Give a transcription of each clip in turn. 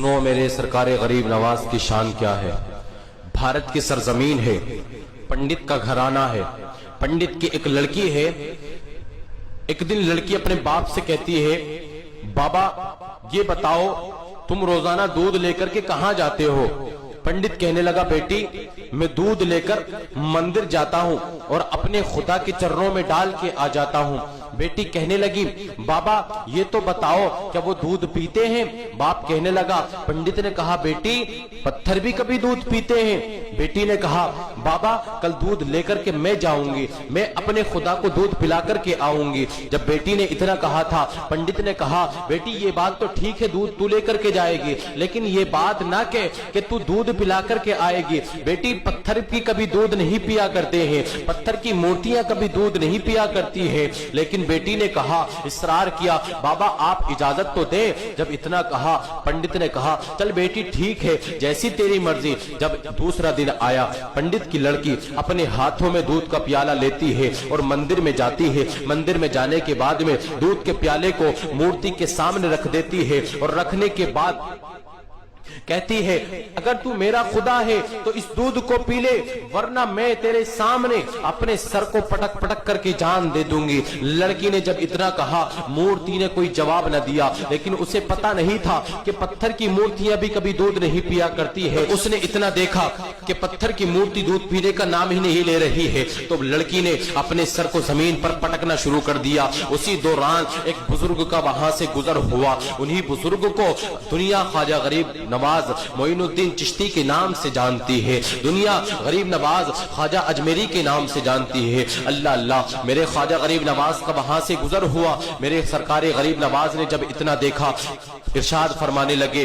सुनो मेरे सरकारे गरीब नवाज की शान क्या है। भारत की सरजमीन है, पंडित का घराना है, पंडित की एक लड़की है। एक दिन लड़की अपने बाप से कहती है, बाबा ये बताओ तुम रोजाना दूध लेकर के कहां जाते हो। पंडित कहने लगा, बेटी मैं दूध लेकर मंदिर जाता हूं और अपने खुदा के चरणों में डाल के आ जाता हूं। बेटी कहने लगी, बाबा ये तो बताओ क्या वो दूध पीते हैं। बाप कहने लगा, पंडित ने कहा, बेटी पत्थर भी कभी दूध पीते हैं। बेटी ने कहा, बाबा कल दूध लेकर के मैं जाऊंगी, मैं अपने खुदा को दूध पिला करके आऊंगी। जब बेटी ने इतना कहा था, पंडित ने कहा, बेटी ये बात तो ठीक है दूध तू लेकर के जाएगी, लेकिन ये बात ना कह कि तू दूध पिला करके आएगी। बेटी पत्थर की कभी दूध नहीं पिया करते हैं, पत्थर की मूर्तियां कभी दूध नहीं पिया करती है। लेकिन बेटी ने कहा, इसरार किया, बाबा आप इजाजत तो दे। जब इतना कहा, पंडित ने कहा, चल बेटी ठीक है जैसी तेरी मर्जी। जब दूसरा दिन आया, पंडित की लड़की अपने हाथों में दूध का प्याला लेती है और मंदिर में जाती है। मंदिर में जाने के बाद में दूध के प्याले को मूर्ति के सामने रख देती है और रखने के बाद कहती है, अगर तू मेरा खुदा है तो इस दूध को पी ले, वरना मैं तेरे सामने अपने सर को पटक पटक करके जान दे दूंगी। लड़की ने जब इतना कहा, मूर्ति ने कोई जवाब न दिया, लेकिन उसे पता नहीं था कि पत्थर की मूर्तियां भी कभी दूध नहीं पिया करती है। उसने इतना देखा कि पत्थर की मूर्ति दूध पीने का नाम ही नहीं ले रही है, तो लड़की ने अपने सर को जमीन पर पटकना शुरू कर दिया। उसी दौरान एक बुजुर्ग का वहां से गुजर हुआ। उन्हीं बुजुर्ग को दुनिया ख्वाजा गरीब नवाज मोइनुद्दीन चिश्ती के नाम से जानती है, दुनिया गरीब नवाज ख्वाजा अजमेरी के नाम से जानती है। अल्लाह अल्लाह, मेरे ख्वाजा गरीब नवाज का वहां से गुजर हुआ। मेरे सरकारे गरीब नवाज ने जब इतना देखा, इरशाद फरमाने लगे,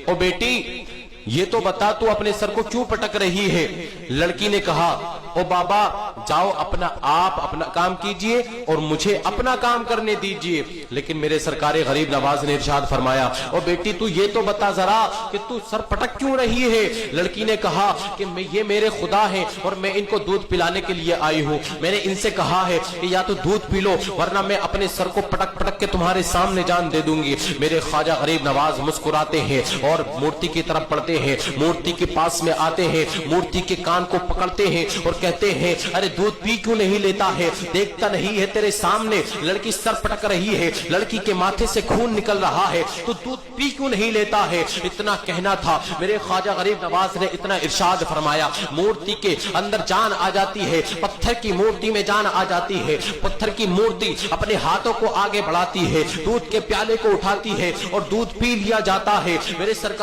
ओ बेटी ये तो बता तू अपने सर को क्यों पटक रही है। लड़की ने कहा, ओ बाबा जाओ आप अपना काम कीजिए और मुझे अपना काम करने दीजिए। लेकिन मेरे सरकारे गरीब नवाज ने इरशाद फरमाया, ओ बेटी तू ये तो बता जरा कि तू सर पटक क्यों रही है। लड़की ने कहा कि ये मेरे खुदा है और मैं इनको दूध पिलाने के लिए आई हूँ। मैंने इनसे कहा है कि या तो दूध पी लो, वरना मैं अपने सर को पटक पटक के तुम्हारे सामने जान दे दूंगी। मेरे ख्वाजा गरीब नवाज मुस्कुराते हैं और मूर्ति की तरफ पढ़ते हैं, मूर्ति के पास में आते हैं, मूर्ति के कान को पकड़ते हैं और कहते हैं, अरे दूध पी क्यों नहीं लेता है, देखता नहीं है तेरे सामने लड़की सर पटक रही है, लड़की के माथे से खून निकल रहा है, तो दूध पी क्यों नहीं लेता है। इतना कहना था। मेरे ख्वाजा गरीब नवाज ने इतना इरशाद फरमाया, मूर्ति के अंदर जान आ जाती है, पत्थर की मूर्ति में जान आ जाती है। पत्थर की मूर्ति अपने हाथों को आगे बढ़ाती है, दूध के प्याले को उठाती है और दूध पी लिया जाता है। मेरे सरकार